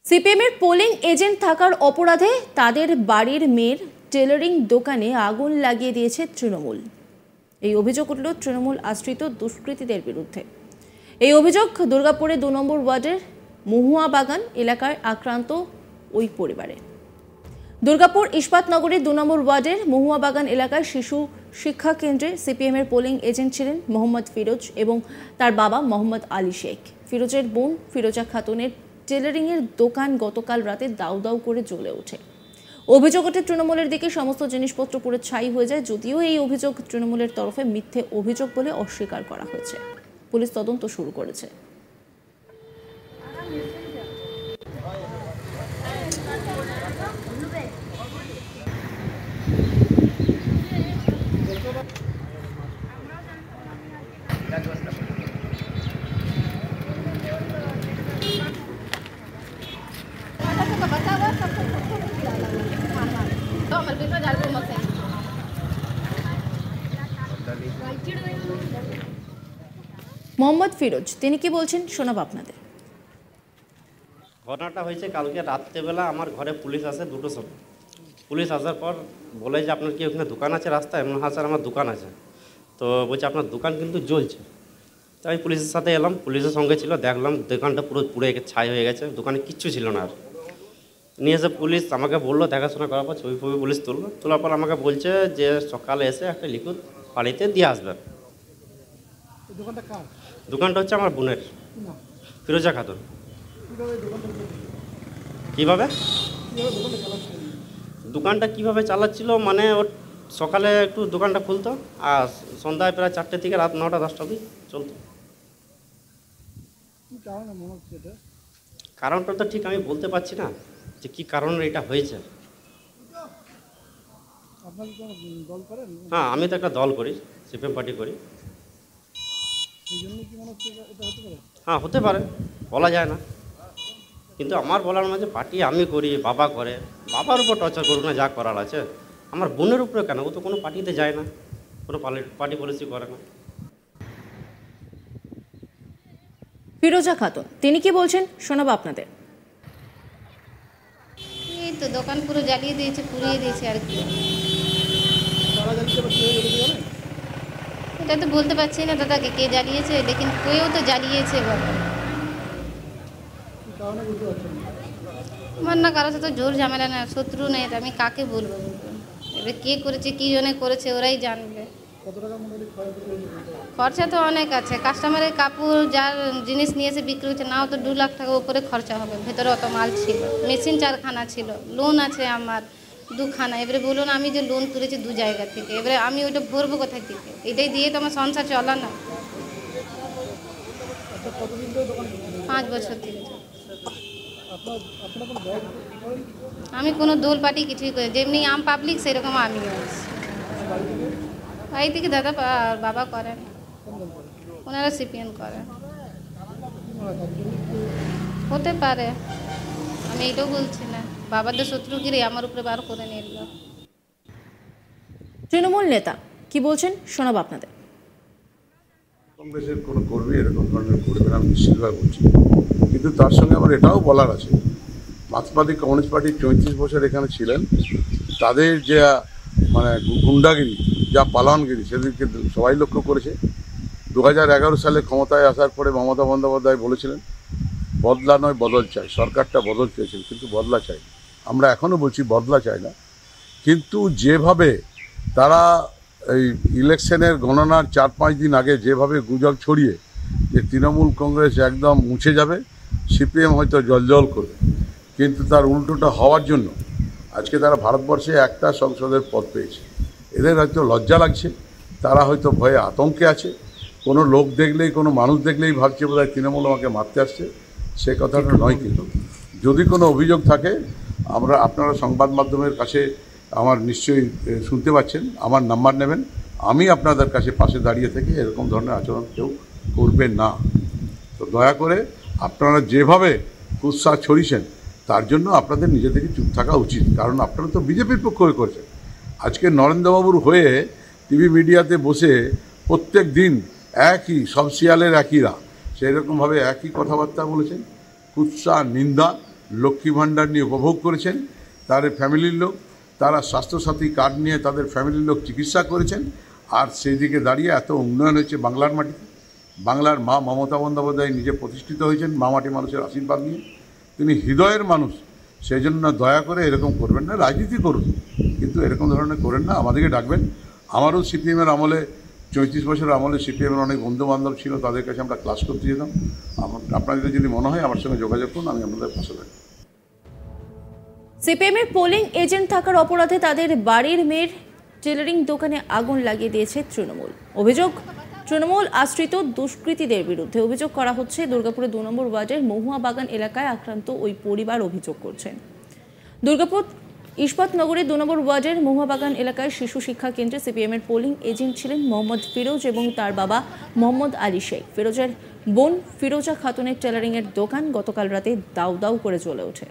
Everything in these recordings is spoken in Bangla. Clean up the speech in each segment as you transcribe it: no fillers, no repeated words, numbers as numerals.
সিপিএমের পোলিং এজেন্ট থাকার অপরাধে তাদের বাড়ির মেয়ের টেলারিং দোকানে আগুন লাগিয়ে দিয়েছে তৃণমূল। এই অভিযোগ উঠল তৃণমূল আশ্রিত দুষ্কৃতীদের বিরুদ্ধে। এই অভিযোগ দুর্গাপুরের 2 নম্বর ওয়ার্ডের মহুয়া বাগান এলাকায় আক্রান্ত ওই পরিবারে। দুর্গাপুর ইস্পাতনগরের 2 নম্বর ওয়ার্ডের মহুয়া বাগান এলাকায় শিশু শিক্ষা কেন্দ্রে সিপিএমের পোলিং এজেন্ট ছিলেন মোহাম্মদ ফিরোজ এবং তার বাবা মোহাম্মদ আলী শেখ। ফিরোজের বোন ফিরোজা খাতুনের টেলারিংয়ের দোকান গতকাল রাতে দাউ দাউ করে জ্বলে ওঠে। অভিযোগ ওঠে তৃণমূলের দিকে সমস্ত জিনিসপত্র পুরো ছাই হয়ে যায়, যদিও এই অভিযোগ তৃণমূলের তরফে মিথ্যে অভিযোগ বলে অস্বীকার করা হয়েছে। পুলিশ তদন্ত শুরু করেছে। মোহাম্মদ ফিরোজ তিনি কি বলছেন শোনাব আপনাদের। ঘটনাটা হয়েছে কালকে রাত্রেবেলা আমার ঘরে পুলিশ আসে 2টোর সময়। পুলিশ আসার পর বলে যে আপনার কি ওখানে দোকান আছে রাস্তায়? হ্যাঁ স্যার আমার দোকান আছে। তো বলছে আপনার দোকান কিন্তু জ্বলছে। তো আমি পুলিশের সাথে এলাম, পুলিশের সঙ্গে ছিল, দেখলাম দোকানটা পুরো পুড়ে ছাই হয়ে গেছে, দোকানে কিচ্ছু ছিল না। আর নিয়ে এসে পুলিশ আমাকে বললো, দেখাশোনা করার পর ছবি পুলিশ তোলার পর আমাকে বলছে যে সকালে এসে একটা লিকুইড বাড়িতে দিয়ে আসবেন। দোকানটা হচ্ছে আমার বোনের, ফিরোজা খাতুন। কীভাবে দোকানটা কীভাবে চালাচ্ছিল মানে ওর সকালে একটু দোকানটা খুলতো আর সন্ধ্যায় প্রায় 4টে থেকে রাত 9টা 10টা অবধি চলতো। কারণটা তো ঠিক আমি বলতে পারছি না যে কী কারণে এটা হয়েছে। হ্যাঁ আমি তো একটা দল করি, সিপিএম পার্টি করি। হ্যাঁ হতে পারে, বলা যায় না, কিন্তু আমার বলার মাঝে পার্টি আমি করি, বাবা করে, বাবার উপর টর্চার করুক না, যা করার আছে। আমার বোনের উপরে কেন? ও তো কোনো পার্টিতে যায় না, কোনো পার্টি পলিসি করে না। ফিরোজা খাতুন তিনি কি বলছেন শোনাবো আপনাদের। এই তো দোকান পুরো জ্বালিয়ে দিয়েছে, পুড়িয়ে দিয়েছে। আর কি এটা তো বলতে পারছি না দাদাকে কে জ্বালিয়েছে, লেকিন কেউ তো জ্বালিয়েছে বাবা। আমার না কারোর সাথে জোর ঝামেলা না, শত্রু নেই, আমি কাকে বলবো? এবার কে করেছে, কী জনে করেছে ওরাই জানবে। খরচা তো অনেক আছে, কাস্টমারের কাপড় যার জিনিস নিয়ে এসে বিক্রি হচ্ছে নাও তো 2 লাখ টাকা উপরে খরচা হবে। ভেতরে অত মাল ছিল, মেশিন 4খানা ছিল, লোন আছে আমার 2খানা। এবারে বলুন আমি যে লোন তুলেছি 2 জায়গা থেকে, এবারে আমি ওইটা ভরবো কোথায় থেকে? এটাই দিয়ে তো আমার সংসার চলা না। 5 বছর থেকে আমি কোনো দোল পার্টি কিছুই করি, যেমনি আম পাবলিক সেরকম আমিও আছি। বাড়ি থেকে দাদা বাবা করেন, ওনারা সিপিএম করেন। হতে পারে, আমি এটাও বলছি না। বাবাদের শত্রুগিরি আমার উপরে বার করে নিল। তৃণমূল নেতা কি বলছেন শোনাবো আপনাদের। কংগ্রেসের কোনো কর্মী এরকম ধরনের করবে না নিশ্চিতভাবে বলছি, কিন্তু তার সঙ্গে আমার এটাও বলার আছে, মার্ক্সবাদী কমিউনিস্ট পার্টি 34 বছর এখানে ছিলেন, তাদের যে মানে গুন্ডাগিরি, যা পালানগিরি, সেদিকে সবাই লক্ষ্য করেছে। 2011 সালে ক্ষমতায় আসার পরে মমতা বন্দ্যোপাধ্যায় বলেছিলেন বদলা নয় বদল চাই। সরকারটা বদল চেয়েছিল কিন্তু বদলা চাই। আমরা এখনও বলছি বদলা চাই না, কিন্তু যেভাবে তারা এই ইলেকশনের গণনার 4-5 দিন আগে যেভাবে গুজব ছড়িয়ে যে তৃণমূল কংগ্রেস একদম মুছে যাবে, সিপিএম হয়তো জলজল করবে, কিন্তু তার উল্টোটা হওয়ার জন্য আজকে তারা ভারতবর্ষে একটা সংসদের পদ পেয়েছে। এদের হয়তো লজ্জা লাগছে, তারা হয়তো ভয়ে আতঙ্কে আছে। কোনো লোক দেখলেই, কোনো মানুষ দেখলেই ভাবছে বোধহয় তৃণমূল আমাকে মারতে আসছে। সে কথাটা নয়, কিন্তু যদি কোনো অভিযোগ থাকে আমরা আপনারা সংবাদ মাধ্যমের কাছে আমার নিশ্চয়ই শুনতে পাচ্ছেন, আমার নাম্বার নেবেন, আমি আপনাদের কাছে পাশে দাঁড়িয়ে থেকে এরকম ধরনের আচরণ কেউ করবেন না। তো দয়া করে আপনারা যেভাবে কুৎসা ছড়িয়েছেন তার জন্য আপনাদের নিজেদেরকে চুপ থাকা উচিত, কারণ আপনারা তো বিজেপির পক্ষ হয়ে করছেন। আজকে নরেন্দ্রবাবুর হয়ে টিভি মিডিয়াতে বসে প্রত্যেক দিন একই সব শিয়ালের একই রা, সেই রকমভাবে একই কথাবার্তা বলেছেন, কুৎসা নিন্দা। লক্ষ্মী ভাণ্ডার নিয়ে উপভোগ করেছেন, তাদের ফ্যামিলির লোক, তারা স্বাস্থ্যসাথী কার্ড নিয়ে তাদের ফ্যামিলির লোক চিকিৎসা করেছেন। আর সেই দিকে দাঁড়িয়ে এত উন্নয়ন হয়েছে বাংলার মাটিতে। বাংলার মা মমতা বন্দ্যোপাধ্যায় নিজে প্রতিষ্ঠিত হয়েছেন মা মাটি মানুষের আশীর্বাদ নিয়ে। তিনি হৃদয়ের মানুষ, সেই জন্য দয়া করে এরকম করবেন না। রাজনীতি করুন, কিন্তু এরকম ধরনের করেন না। আমাদেরকে ডাকবেন। আমারও সিপিএমের আমলে 34 বছর আমলে সিপিএমের অনেক বন্ধুবান্ধব ছিল, তাদের কাছে আমরা ক্লাস করতে যেতাম। আপনাদের যদি মনে হয় আমার সঙ্গে যোগাযোগ করুন, আমি আপনাদের পাশে থাকব। সিপিএমের পোলিং এজেন্ট থাকার অপরাধে তাদের বাড়ির মেয়ের টেলারিং দোকানে আগুন লাগিয়ে দিয়েছে তৃণমূল। অভিযোগ তৃণমূল আশ্রিত দুষ্কৃতীদের বিরুদ্ধে। অভিযোগ করা হচ্ছে দুর্গাপুরের 2 নম্বর ওয়ার্ডের মহুয়া বাগান এলাকায় আক্রান্ত ওই পরিবার অভিযোগ করছেন। দুর্গাপুর ইস্পাতনগরের 2 নম্বর ওয়ার্ডের মহুয়া বাগান এলাকায় শিশু শিক্ষা কেন্দ্রে সিপিএমের পোলিং এজেন্ট ছিলেন মোহাম্মদ ফিরোজ এবং তার বাবা মোহাম্মদ আলী শেখ। ফিরোজের বোন ফিরোজা খাতুনের টেলারিংয়ের দোকান গতকাল রাতে দাউ দাউ করে জ্বলে ওঠে।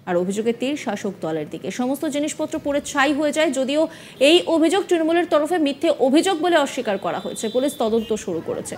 আর অভিযোগের তীর শাসক দলের দিকে। সমস্ত জিনিসপত্র পুড়ে ছাই হয়ে যায়। যদিও এই অভিযোগ তৃণমূলের তরফে মিথ্যে অভিযোগ বলে অস্বীকার করা হয়েছে। পুলিশ তদন্ত শুরু করেছে।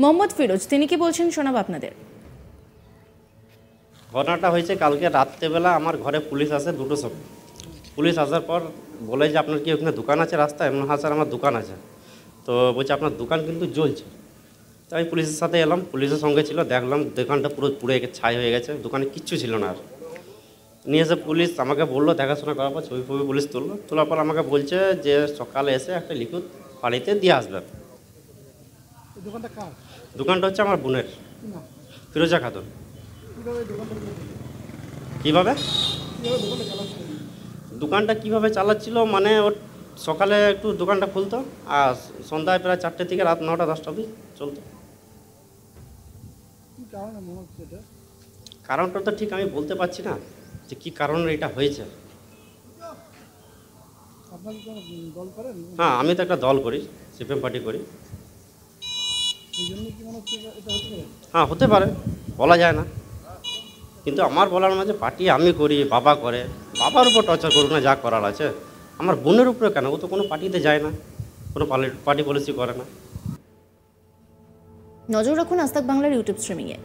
মোহাম্মদ ফিরোজ তিনি কি বলছেন শোনাব আপনাদের। ঘটনাটা হয়েছে কালকে রাত্রেবেলা আমার ঘরে পুলিশ আসে 2টোর সময়। পুলিশ আসার পর বলে যে আপনার কি ওখানে দোকান আছে রাস্তায়? এমন হ্যাঁ স্যার আমার দোকান আছে। তো বলছে আপনার দোকান কিন্তু জ্বলছে। তো আমি পুলিশের সাথে এলাম, পুলিশের সঙ্গে ছিল, দেখলাম দোকানটা পুরো পুড়ে ছাই হয়ে গেছে, দোকানে কিচ্ছু ছিল না। আর নিয়ে এসে পুলিশ আমাকে বললো, দেখাশোনা করার পর ছবি ফবি পুলিশ তুললো। তোলার পর আমাকে বলছে যে সকালে এসে একটা লিখিত বাড়িতে দিয়ে আসবেন। দোকানটা হচ্ছে আমার বোনের, ফিরোজা খাতুন। কীভাবে দোকানটা কীভাবে চালাচ্ছিল মানে ওর সকালে একটু দোকানটা খুলতো আর সন্ধ্যায় প্রায় 4টে থেকে রাত 9টা 10টা অবধি চলতো। কারণটা তো ঠিক আমি বলতে পারছি না যে কী কারণে এটা হয়েছে। হ্যাঁ, আমি তো একটা দল করি, সিপিএম পার্টি করি। হ্যাঁ, হতে পারে, বলা যায় না। কিন্তু আমার বলার মাঝে পার্টি আমি করি, বাবা করে, বাবার উপর টর্চার করুক না, যা করার আছে। আমার বোনের উপরে কেন? ও তো কোনো পার্টিতে যায় না, কোনো পার্টি পলিসি করে না। নজর রাখুন আজ তাক বাংলার ইউটিউব স্ট্রিমিংয়ে।